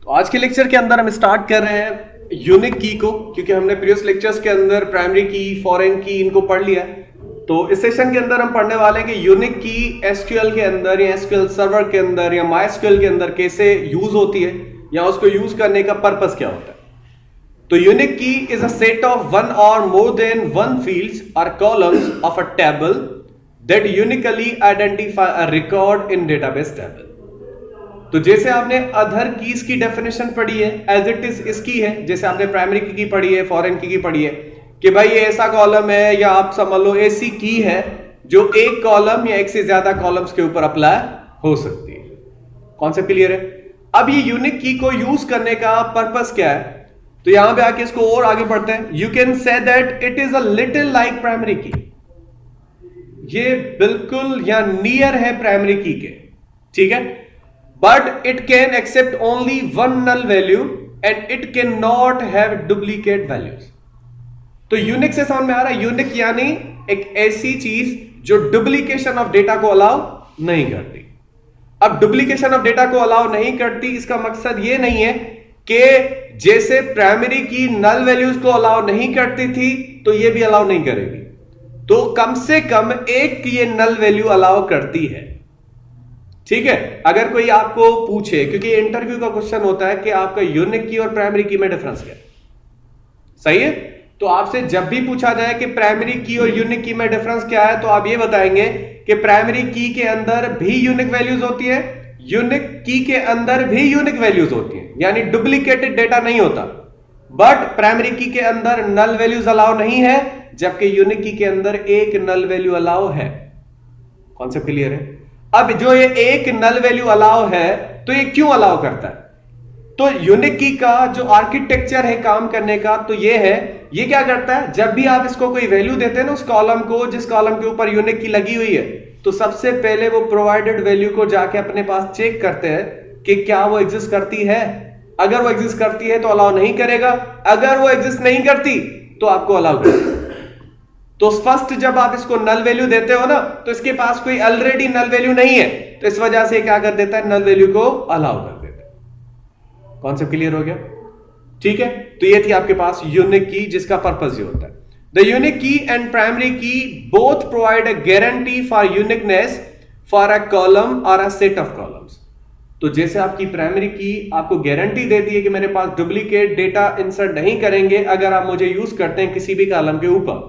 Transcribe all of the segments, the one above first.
तो आज के लेक्चर के अंदर हम स्टार्ट कर रहे हैं यूनिक की को, क्योंकि हमने प्रीवियस लेक्चर्स के अंदर प्राइमरी की, फॉरेन की इनको पढ़ लिया है। तो इस सेशन के अंदर हम पढ़ने वाले हैं कि यूनिक की एसक्यूएल के अंदर या एसक्यूएल सर्वर के अंदर या माइस्क्यूएल के अंदर कैसे यूज होती है या उसको यूज करने का पर्पस क्या होता है। तो यूनिक की is a set of one और मोर देन वन फील्ड्स और columns of a table that uniquely identify a record in database table. तो जैसे आपने अदर कीज की डेफिनेशन पढ़ी है एज इट इज इसकी है, जैसे आपने प्राइमरी की पढ़ी है, फॉरेन की पढ़ी है कि भाई ये ऐसा कॉलम है या आप समझ लो ऐसी की है जो एक कॉलम या एक से ज्यादा कॉलम्स के ऊपर अप्लाई हो सकती है। कॉन्सेप्ट क्लियर है? अब ये यूनिक की को यूज करने का पर्पस क्या है, तो यहां पे आके इसको और आगे बढ़ते हैं। You can say that it is a little like primary की। ये बिल्कुल या नियर है प्राइमरी की के, ठीक है, but it can accept only one null value and it can not have duplicate values. तो यूनिक से समझ में आ रहा है, यूनिक यानी एक ऐसी चीज जो डुप्लीकेशन ऑफ डेटा को अलाउ नहीं करती। अब डुप्लीकेशन ऑफ डेटा को अलाउ नहीं करती, इसका मकसद ये नहीं है कि जैसे प्राइमरी की नल वैल्यूज को अलाउ नहीं करती थी तो ये भी अलाउ नहीं करेगी। तो कम से कम एक ये नल वैल्यू अलाउ करती है, ठीक है। अगर कोई आपको पूछे, क्योंकि इंटरव्यू का क्वेश्चन होता है कि आपका यूनिक की और प्राइमरी की में डिफरेंस क्या है, सही है। तो आपसे जब भी पूछा जाए कि प्राइमरी की और यूनिक की में डिफरेंस क्या है, तो आप ये बताएंगे कि प्राइमरी की के अंदर भी यूनिक वैल्यूज होती है, यूनिक की के अंदर भी यूनिक वैल्यूज होती है, यानी डुप्लीकेटेड डेटा नहीं होता। बट प्राइमरी की के अंदर नल वैल्यूज अलाउ नहीं है, जबकि यूनिक की के अंदर एक नल वैल्यू अलाउ है। कॉन्सेप्ट क्लियर है? अब जो ये एक नल वैल्यू अलाउ है, तो ये क्यों अलाउ करता है? तो यूनिक की का जो आर्किटेक्चर है काम करने का, तो ये है, ये क्या करता है, जब भी आप इसको कोई वैल्यू देते हैं ना उस कॉलम को, जिस कॉलम के ऊपर यूनिक की लगी हुई है, तो सबसे पहले वो प्रोवाइडेड वैल्यू को जाके अपने पास चेक करते हैं कि क्या वो एग्जिस्ट करती है। अगर वो एग्जिस्ट करती है तो अलाउ नहीं करेगा, अगर वो एग्जिस्ट नहीं करती तो आपको अलाउ करेगा। तो फर्स्ट जब आप इसको नल वैल्यू देते हो ना, तो इसके पास कोई ऑलरेडी नल वैल्यू नहीं है, तो इस वजह से क्या कर देता है, नल वैल्यू को अलाउ कर देता है। कॉन्सेप्ट क्लियर हो गया? ठीक है। तो ये थी आपके पास यूनिक की, जिसका पर्पस ये होता है। द यूनिक की एंड प्राइमरी की both provide a guarantee for uniqueness for a column और अ सेट ऑफ कॉलम्स। तो जैसे आपकी प्राइमरी की आपको गारंटी देती है कि मेरे पास डुप्लीकेट डेटा इंसर्ट नहीं करेंगे अगर आप मुझे यूज करते हैं किसी भी कॉलम के ऊपर,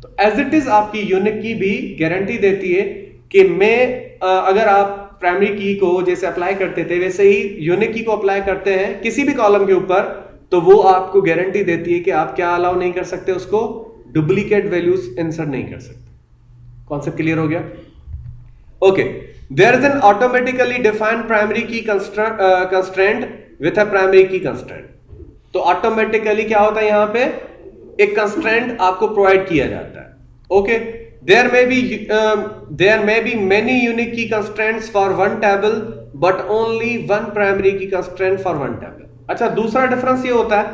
तो एज इट इज आपकी यूनिक की भी गारंटी देती है कि मैं अगर आप प्राइमरी की को जैसे अप्लाई करते थे वैसे ही यूनिक की को अप्लाई करते हैं किसी भी कॉलम के ऊपर, तो वो आपको गारंटी देती है कि आप क्या अलाउ नहीं कर सकते, उसको डुप्लीकेट वैल्यूज इंसर्ट नहीं कर सकते। कॉन्सेप्ट क्लियर हो गया? Okay. There is an automatically defined primary key constraint with a primary key constraint. तो ऑटोमेटिकली क्या होता है, यहां पे एक कंस्ट्रेंट आपको प्रोवाइड किया जाता है। Okay. there may be many unique key constraints for one table but only one primary key constraint for one table। अच्छा, दूसरा डिफरेंस ये होता है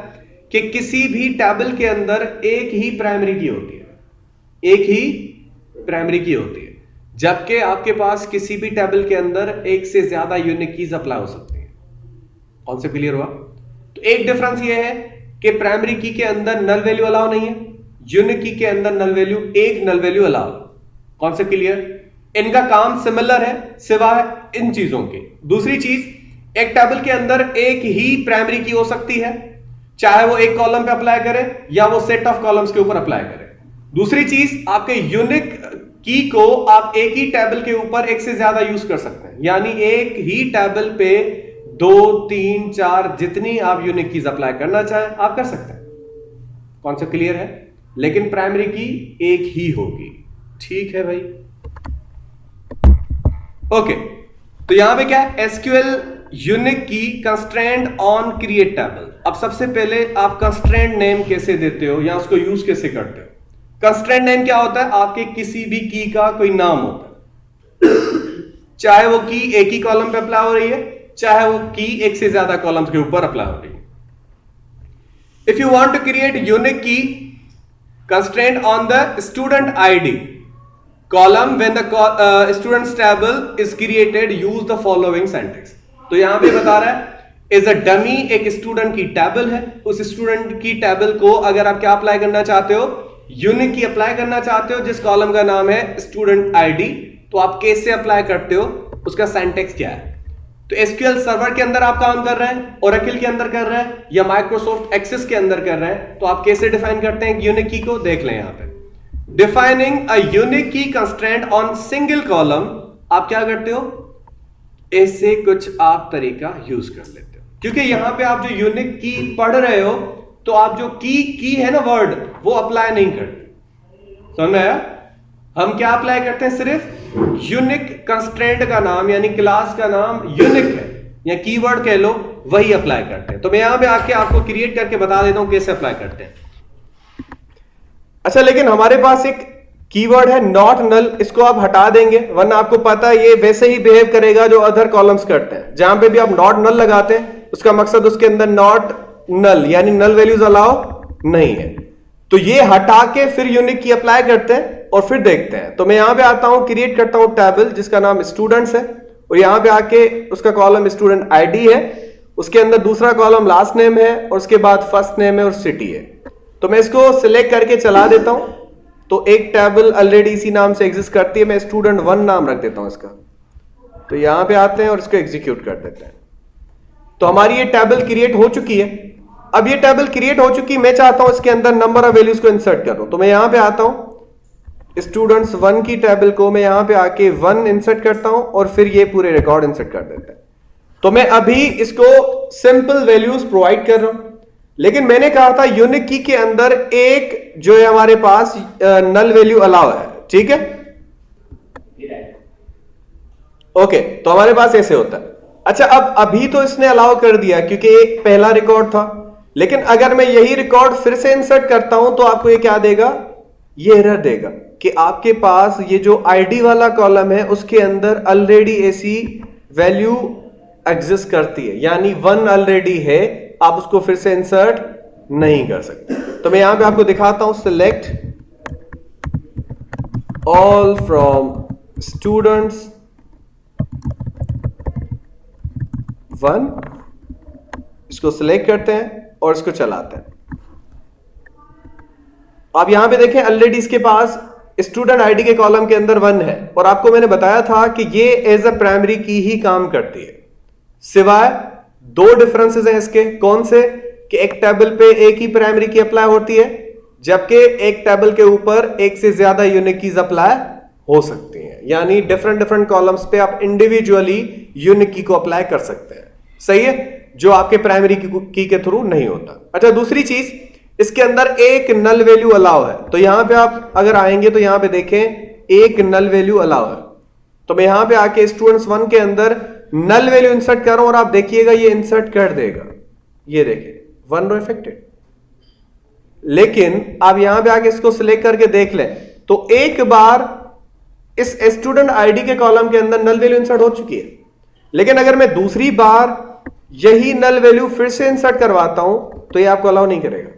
कि किसी भी टेबल के अंदर एक ही प्राइमरी की होती है, एक ही प्राइमरी की होती है, जबकि आपके पास किसी भी टेबल के अंदर एक से ज्यादा यूनिक कीज अप्लाई हो सकती है। कॉन्सेप्ट क्लियर हुआ? तो एक डिफरेंस ये है कि प्राइमरी की के अंदर नल वैल्यू अलाउ नहीं है, यूनिक की के अंदर नल वैल्यू, एक null value allow. Concept clear? इनका काम सिमिलर है सिवाय इन चीजों के। दूसरी चीज, एक टेबल के अंदर एक ही प्राइमरी की हो सकती है, चाहे वो एक कॉलम पे अप्लाई करे या वो सेट ऑफ कॉलम्स के ऊपर अप्लाई करे। दूसरी चीज, आपके यूनिक की को आप एक ही टेबल के ऊपर एक से ज्यादा यूज कर सकते हैं, यानी एक ही टेबल पे 2, 3, 4 जितनी आप यूनिक कीज अप्लाई करना चाहें आप कर सकते हैं। कॉन्सेप्ट क्लियर है? लेकिन प्राइमरी की एक ही होगी। ठीक है भाई? ओके। तो यहां पे क्या है, एसक्यूएल यूनिक की कंस्ट्रेंट ऑन क्रिएट टेबल। अब सबसे पहले आप कंस्ट्रेंट नेम कैसे देते हो या उसको यूज कैसे करते हो? कंस्ट्रेंट नेम क्या होता है, आपके किसी भी की का कोई नाम होता है, चाहे वो की एक ही कॉलम पे अप्लाई हो रही है, चाहे वो की एक से ज्यादा कॉलम्स के ऊपर अप्लाई हो रही है। If you want to create unique key constraint on the student ID column when the students table is created, use the following syntax। तो यहां पे बता रहा है इज अ डमी एक स्टूडेंट की टेबल है। उस स्टूडेंट की टेबल को अगर आप क्या अप्लाई करना चाहते हो, यूनिक की अप्लाई करना चाहते हो, जिस कॉलम का नाम है स्टूडेंट आईडी, तो आप कैसे अप्लाई करते हो, उसका सिंटैक्स क्या है। तो एसक्यूएल सर्वर के अंदर आप काम कर रहे हैं, ओरेकल के अंदर कर रहे हैं, या माइक्रोसॉफ्ट एक्सेस के अंदर कर रहे हैं, तो आप कैसे डिफाइन करते हैं यूनिक की को, देख लें यहां पे। डिफाइनिंग अ यूनिक की कंस्ट्रेंट ऑन सिंगल कॉलम, आप क्या करते हो, ऐसे कुछ आप तरीका यूज कर लेते हो, क्योंकि यहां पे आप जो यूनिक की पढ़ रहे हो, तो आप जो की है ना वर्ड, वो अप्लाई नहीं करते। समझ में आया? हम क्या अप्लाई करते हैं, सिर्फ यूनिक कंस्ट्रेंट का नाम यानी क्लास का नाम यूनिक है या कीवर्ड कह लो, वही अप्लाई करते हैं। तो मैं यहां पे आके आपको क्रिएट करके बता देता हूं कैसे अप्लाई करते हैं। अच्छा, लेकिन हमारे पास एक कीवर्ड है नॉट नल, इसको आप हटा देंगे, वरना आपको पता है ये वैसे ही बिहेव करेगा जो अदर कॉलम्स करते हैं। जहां पे भी आप नॉट नल लगाते हैं, उसका मकसद उसके अंदर नॉट नल यानी नल वैल्यूज अलाउ नहीं है। तो ये हटा के फिर यूनिक की अप्लाई करते हैं और फिर देखते हैं। तो मैं यहां पे आता हूं, क्रिएट करता हूं टेबल जिसका नाम स्टूडेंट्स है, और यहां पे आके उसका कॉलम स्टूडेंट आईडी है, उसके अंदर दूसरा कॉलम लास्ट नेम है, और उसके बाद फर्स्ट नेम है और सिटी है। तो मैं इसको सिलेक्ट करके चला देता हूं, तो एक टेबल ऑलरेडी इसी नाम से एग्जिस्ट करती है, मैं स्टूडेंट 1 नाम रख देता हूं इसका। तो यहां पे आते हैं और इसको एग्जीक्यूट कर देते हैं। तो हमारी ये टेबल क्रिएट हो चुकी है। अब ये टेबल क्रिएट हो चुकी, मैं चाहता हूं इसके अंदर नंबर ऑफ वैल्यूज को इंसर्ट करूं। तो मैं यहां पे आता हूं, स्टूडेंट्स 1 की टेबल को मैं यहां पे आके 1 इंसर्ट करता हूं, और फिर ये पूरे रिकॉर्ड इंसर्ट कर देते हैं। तो मैं अभी इसको सिंपल वैल्यूज प्रोवाइड कर रहा हूं, लेकिन मैंने कहा था यूनिक की के अंदर एक जो है हमारे पास नल वैल्यू अलाउ है, ठीक है। ओके, तो हमारे पास ऐसे होता है। अच्छा, अब अभी तो इसने अलाउ कर दिया क्योंकि एक पहला रिकॉर्ड था, लेकिन अगर मैं यही रिकॉर्ड फिर से इंसर्ट करता हूं तो आपको ये क्या देगा, ये एरर देगा कि आपके पास ये जो आईडी वाला कॉलम है उसके अंदर ऑलरेडी ऐसी वैल्यू एग्जिस्ट करती है, यानी 1 ऑलरेडी है, आप उसको फिर से इंसर्ट नहीं कर सकते। तो मैं यहां पे आपको दिखाता हूं, सिलेक्ट ऑल फ्रॉम स्टूडेंट्स 1, इसको सिलेक्ट करते हैं और इसको चलाते हैं। आप यहां पे देखें ऑलरेडी इसके पास स्टूडेंट आईडी के कॉलम के अंदर 1 है, और आपको मैंने बताया था कि ये एज अ प्राइमरी की ही काम करती है, सिवाय 2 डिफरेंसेस हैं इसके। कौन से, कि एक टेबल पे एक ही प्राइमरी की अप्लाई होती है, जबकि एक टेबल के ऊपर एक से ज्यादा यूनिक कीज अप्लाई हो सकती हैं, यानी डिफरेंट कॉलम्स पे आप इंडिविजुअली यूनिक की को अप्लाई कर सकते हैं। सही है, जो आपके प्राइमरी की के थ्रू नहीं होता। अच्छा, दूसरी चीज, इसके अंदर एक नल वैल्यू अलाउ है। तो यहां पे आप अगर आएंगे तो यहां पे देखें एक नल वैल्यू अलाउ है। तो मैं यहां पे आके स्टूडेंट्स 1 के अंदर नल वैल्यू इंसर्ट कर रहा हूं, और आप देखिएगा ये इंसर्ट कर देगा, ये देखिए 1 रो इफेक्टेड। लेकिन आप यहां पे आके इसको सिलेक्ट करके देख लें तो एक बार इस स्टूडेंट आईडी के कॉलम के अंदर नल वैल्यू इंसर्ट हो चुकी है, लेकिन अगर मैं दूसरी बार यही नल वैल्यू फिर से इंसर्ट करवाता हूं तो ये आपको अलाउ नहीं करेगा,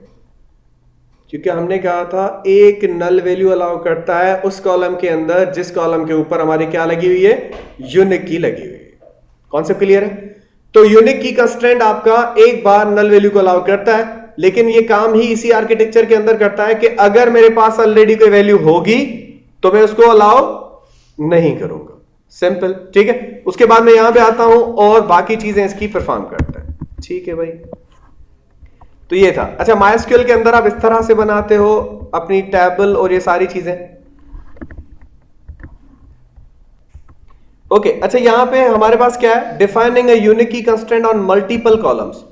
क्योंकि हमने कहा था एक नल वैल्यू अलाउ करता है उस कॉलम के अंदर जिस कॉलम के ऊपर हमारी क्या लगी हुई है, यूनिक की लगी हुई है। कॉन्सेप्ट क्लियर है? तो यूनिक की कंस्ट्रेंट आपका एक बार नल वैल्यू को अलाउ करता है, लेकिन ये काम ही इसी आर्किटेक्चर के अंदर करता है कि अगर मेरे पास ऑलरेडी कोई वैल्यू होगी तो मैं उसको अलाउ नहीं करूंगा। सिंपल, ठीक है। उसके बाद मैं यहां पे आता हूं और बाकी चीजें इसकी परफॉर्म करता है। ठीक है भाई, तो ये था। अच्छा, MySQL के अंदर आप इस तरह से बनाते हो अपनी टेबल और ये सारी चीजें। ओके, अच्छा यहां पे हमारे पास क्या है, डिफाइनिंग अ यूनिक की कंस्ट्रेंट ऑन मल्टीपल कॉलम्स।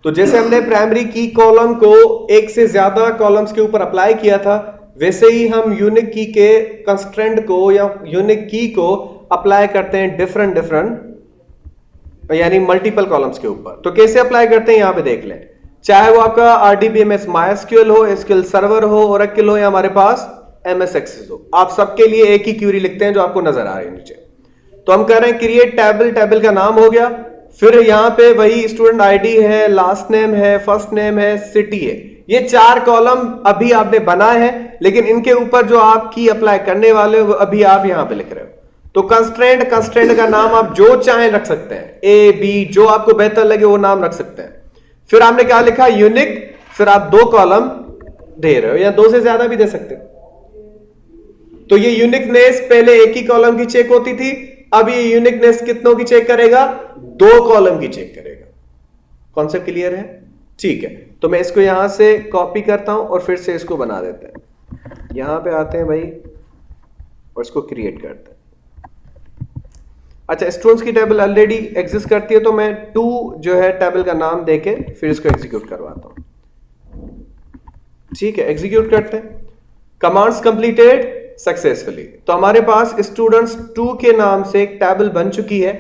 तो जैसे हमने प्राइमरी की कॉलम को एक से ज्यादा कॉलम्स के ऊपर अप्लाई किया था, वैसे ही हम यूनिक की के कंस्ट्रेंट को या यूनिक की को अप्लाई करते हैं डिफरेंट यानी मल्टीपल कॉलम्स के ऊपर। तो कैसे अप्लाई करते हैं यहां पे देख लें। चाहे वो आपका RDBMS MySQL हो, SQL सर्वर हो, Oracle हो, या हमारे पास MS Access हो, आप सबके लिए एक ही क्यूरी लिखते हैं जो आपको नजर आ रही है नीचे। तो हम कह रहे हैं क्रिएट टेबल, टेबल का नाम हो गया, फिर यहां पे वही स्टूडेंट आईडी है, लास्ट नेम है, फर्स्ट नेम है, सिटी है। ये 4 कॉलम अभी आपने बनाए हैं, लेकिन इनके ऊपर जो आप की अप्लाई करने वाले हो अभी आप यहां पे लिख रहे हो। तो कंस्ट्रेंट का नाम आप जो चाहे रख सकते हैं, ए बी, जो आपको बेहतर लगे वो नाम रख सकते हैं। फिर आपने क्या लिखा, यूनिक, फिर आप 2 कॉलम दे रहे हो या 2 से ज्यादा भी दे सकते हो। तो ये यूनिकनेस पहले एक ही कॉलम की चेक होती थी, अब ये यूनिकनेस कितनों की चेक करेगा, 2 कॉलम की चेक करेगा। कॉन्सेप्ट क्लियर है? ठीक है, तो मैं इसको यहां से कॉपी करता हूं और फिर से इसको बना देते हैं। यहां पे आते हैं भाई और इसको क्रिएट करते हैं। अच्छा, स्टूडेंट्स की टेबल ऑलरेडी एग्जिस्ट करती है, तो मैं 2 जो है टेबल का नाम देके फिर इसको एग्जीक्यूट करवाता हूं। ठीक है, एग्जीक्यूट करते हैं। Commands completed successfully. तो हमारे पास स्टूडेंट्स 2 के नाम से एक टेबल बन चुकी है,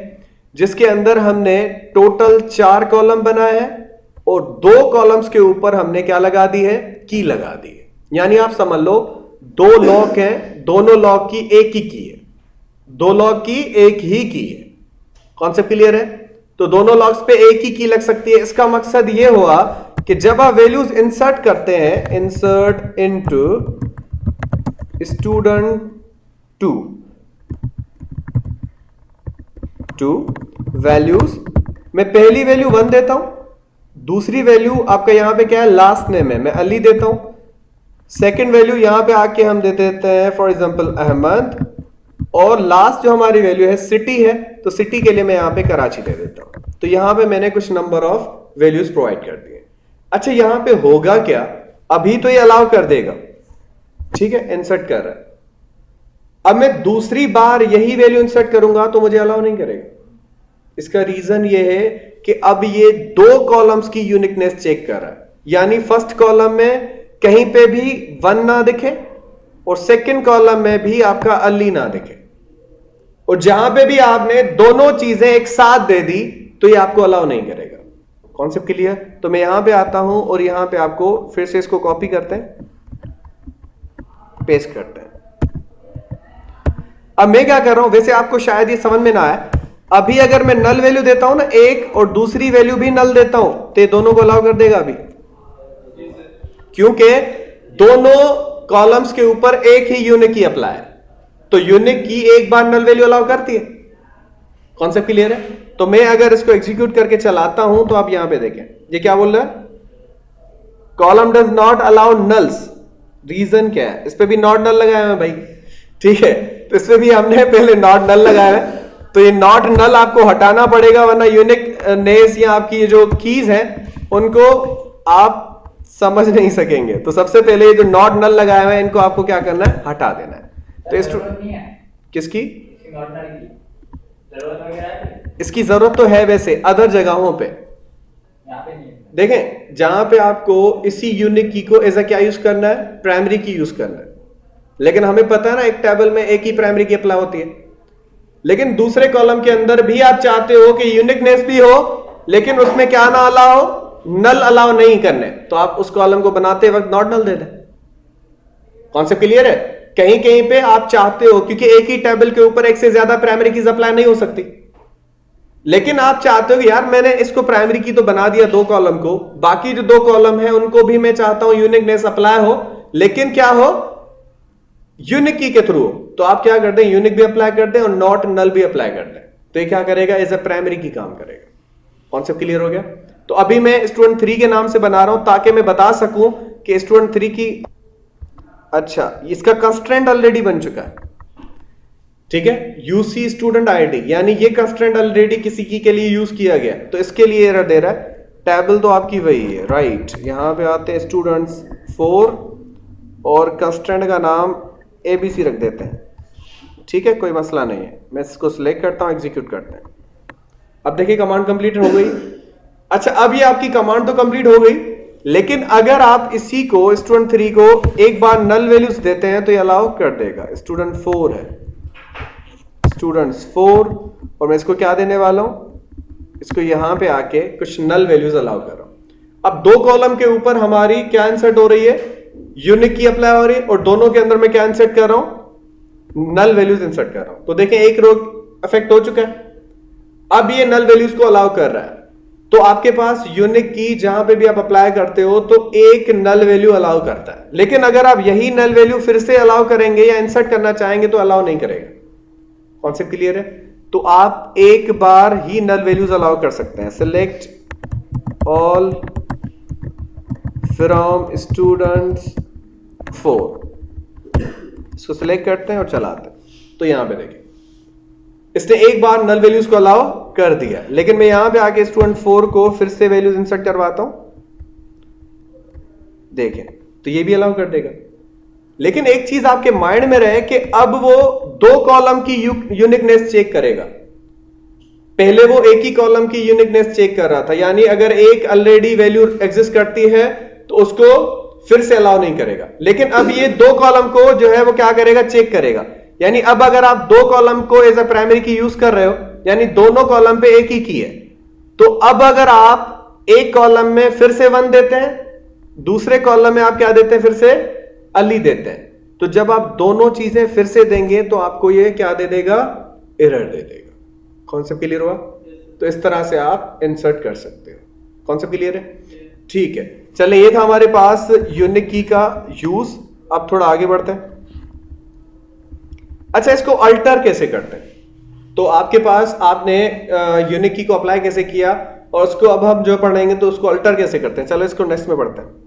जिसके अंदर हमने टोटल 4 कॉलम बनाए हैं और 2 कॉलम्स के ऊपर हमने क्या लगा दी है, की लगा दी है। यानी आप समझ लो 2 लॉक हैं, दोनों लॉक की एक ही की है, 2 लॉक की एक ही की है। कॉन्सेप्ट क्लियर है? तो दोनों लॉक्स पे एक ही की लग सकती है। इसका मकसद यह हुआ कि जब आप वैल्यूज इंसर्ट करते हैं, इंसर्ट इनटू स्टूडेंट 2 वैल्यूज, मैं पहली वैल्यू 1 देता हूं, दूसरी वैल्यू आपका यहां पे क्या है, लास्ट नेम है, मैं अली देता हूं। सेकंड वैल्यू यहां पे आके हम दे देते हैं फॉर एग्जांपल अहमद, और लास्ट जो हमारी वैल्यू है सिटी है, तो सिटी के लिए मैं यहां पे कराची दे देता हूं। तो यहां पे मैंने कुछ नंबर ऑफ वैल्यूज प्रोवाइड कर दिए। अच्छा, यहां पे होगा क्या, अभी तो ये अलाउ कर देगा, ठीक है, इंसर्ट कर रहा है। अब मैं दूसरी बार यही वैल्यू इंसर्ट करूंगा तो मुझे अलाउ नहीं करेगा। इसका रीजन ये है कि अब ये 2 कॉलम्स की यूनिकनेस चेक कर रहा है। यानी फर्स्ट कॉलम में कहीं पे भी 1 ना दिखे और सेकंड कॉलम में भी आपका अली ना दिखे, और जहां पे भी आपने दोनों चीजें एक साथ दे दी तो ये आपको अलाउ नहीं करेगा। Concept clear? तो मैं यहां पे आता हूं और यहां पे आपको फिर से इसको कॉपी करते हैं, पेस्ट करते हैं। अब मैं क्या कर रहा हूं, वैसे आपको शायद ये समझ में ना आए, अभी अगर मैं नल वैल्यू देता हूं ना एक, और दूसरी वैल्यू भी नल देता हूं, तो ये दोनों को अलाउ कर देगा अभी, क्योंकि दोनों कॉलम्स के ऊपर एक ही यूनिक की अप्लाई है। तो यूनिक की एक बार नल वैल्यू अलाउ करती है। कॉन्सेप्ट क्लियर है? तो मैं अगर इसको एग्जीक्यूट करके चलाता हूं तो आप यहां पे देखें, ये क्या बोल रहा है, column does not allow nulls. Reason क्या है, इस पे भी नॉट नल लगाया है भाई, ठीक है, तो इस पे भी हमने पहले नॉट नल लगाया है। तो ये नॉट नल आपको हटाना पड़ेगा, वरना यूनिक नेस या आपकी ये जो कीज हैं उनको आप समझ नहीं सकेंगे। तो सबसे पहले ये जो नॉट नल लगाया हुआ है इनको आपको क्या करना है, हटा देना है। तो किसकी इसकी जरूरत तो है वैसे अदर जगहों पे, देखें जहां पे आपको इसी यूनिक की को एज अ क्या यूज करना है, प्राइमरी की यूज करना है। लेकिन हमें पता है ना एक टेबल में एक ही प्राइमरी की अप्लाई होती है, लेकिन दूसरे कॉलम के अंदर भी आप चाहते हो कि यूनिकनेस भी हो, लेकिन उसमें क्या ना अलाउ, नल अलाउ नहीं करने, तो आप उस कॉलम को बनाते वक्त नॉट नल दे दें। कॉन्सेप्ट क्लियर है? कहीं कहीं पे आप चाहते हो, क्योंकि एक ही टेबल के ऊपर एक से ज्यादा प्राइमरी कीज अप्लाई नहीं हो सकती, लेकिन आप चाहते हो कि यार मैंने इसको प्राइमरी की तो बना दिया 2 कॉलम को, बाकी जो 2 कॉलम है उनको भी मैं चाहता हूं यूनिकनेस अप्लाई हो, लेकिन क्या हो, यूनिक की के थ्रू हो। तो आप क्या करते हैं, यूनिक भी अप्लाई करते हैं और नॉट नल भी अप्लाई करते हैं। तो ये क्या करेगा, एज ए प्राइमरी की काम करेगा। कॉन्सेप्ट क्लियर हो गया? तो अभी मैं स्टूडेंट 3 के नाम से बना रहा हूं ताकि मैं बता सकूं कि स्टूडेंट 3 की, अच्छा इसका कंस्ट्रेंट ऑलरेडी बन चुका है, ठीक है, यूसी स्टूडेंट आईडी, यानी ये कंस्ट्रेंट ऑलरेडी किसी की के लिए यूज किया गया, तो इसके लिए एरर दे रहा है। टेबल तो आपकी वही है, राइट। यहां पे आते हैं स्टूडेंट्स 4 और कंस्ट्रेंट का नाम एबीसी रख देते हैं, ठीक है, कोई मसला नहीं है। मैं इसको सिलेक्ट करता हूं, एग्जीक्यूट करते हैं। अब देखिए कमांड कंप्लीट हो गई। अच्छा, अब ये आपकी कमांड तो कंप्लीट हो गई, लेकिन अगर आप इसी को स्टूडेंट 3 को एक बार नल वैल्यूज देते हैं तो ये अलाउ कर देगा। स्टूडेंट 4 है, स्टूडेंट्स 4, और मैं इसको क्या देने वाला हूं, इसको यहां पे आके कुछ नल वैल्यूज अलाउ कर रहा हूं। अब 2 कॉलम के ऊपर हमारी क्या इंसर्ट हो रही है, यूनिक की अप्लाई हो रही है, और दोनों के अंदर मैं क्या इंसर्ट कर रहा हूं, नल वैल्यूज इंसर्ट कर रहा हूं। तो देखें एक रो इफेक्ट हो चुका है। अब ये नल वैल्यूज को अलाउ कर रहा है, तो आपके पास यूनिक की जहां पे भी आप अप्लाई करते हो तो एक नल वैल्यू अलाउ करता है, लेकिन अगर आप यही नल वैल्यू फिर से अलाउ करेंगे या इंसर्ट करना चाहेंगे तो अलाउ नहीं करेगा। कॉन्सेप्ट क्लियर है? तो आप एक बार ही नल वैल्यूज अलाउ कर सकते हैं। सिलेक्ट ऑल फ्रॉम स्टूडेंट्स 4, इसको सिलेक्ट करते हैं और चलाते हैं। तो यहां पे देखिए इसने एक बार नल वैल्यूज को अलाउ कर दिया, लेकिन मैं यहां पे आके स्टूडेंट 4 को फिर से वैल्यूज इंसर्ट करवाता हूं, देखें तो ये भी अलाउ कर देगा। लेकिन एक चीज आपके माइंड में रहे कि अब वो 2 कॉलम की यूनिकनेस चेक करेगा। पहले वो एक ही कॉलम की यूनिकनेस चेक कर रहा था, यानी अगर एक ऑलरेडी वैल्यू एग्जिस्ट करती है तो उसको फिर से अलाउ नहीं करेगा। लेकिन अब ये 2 कॉलम को जो है वो क्या करेगा, चेक करेगा। यानी अब अगर आप 2 कॉलम को एज अ प्राइमरी की यूज कर रहे हो, यानी दोनों कॉलम पे एक ही की है, तो अब अगर आप एक कॉलम में फिर से 1 देते हैं, दूसरे कॉलम में आप क्या देते हैं, फिर से अली देते हैं, तो जब आप दोनों चीजें फिर से देंगे तो आपको ये क्या दे देगा, एरर दे देगा। कॉन्सेप्ट क्लियर हुआ? तो इस तरह से आप इंसर्ट कर सकते हो। कॉन्सेप्ट क्लियर है? ठीक है, चलिए ये था हमारे पास यूनिक की का यूज। अब थोड़ा आगे बढ़ते हैं। अच्छा, इसको अल्टर कैसे करते हैं? तो आपके पास आपने यूनिक की को अप्लाई कैसे किया और उसको अब हम जो पढ़ेंगे तो उसको अल्टर कैसे करते हैं। चलो इसको नेक्स्ट में पढ़ते हैं।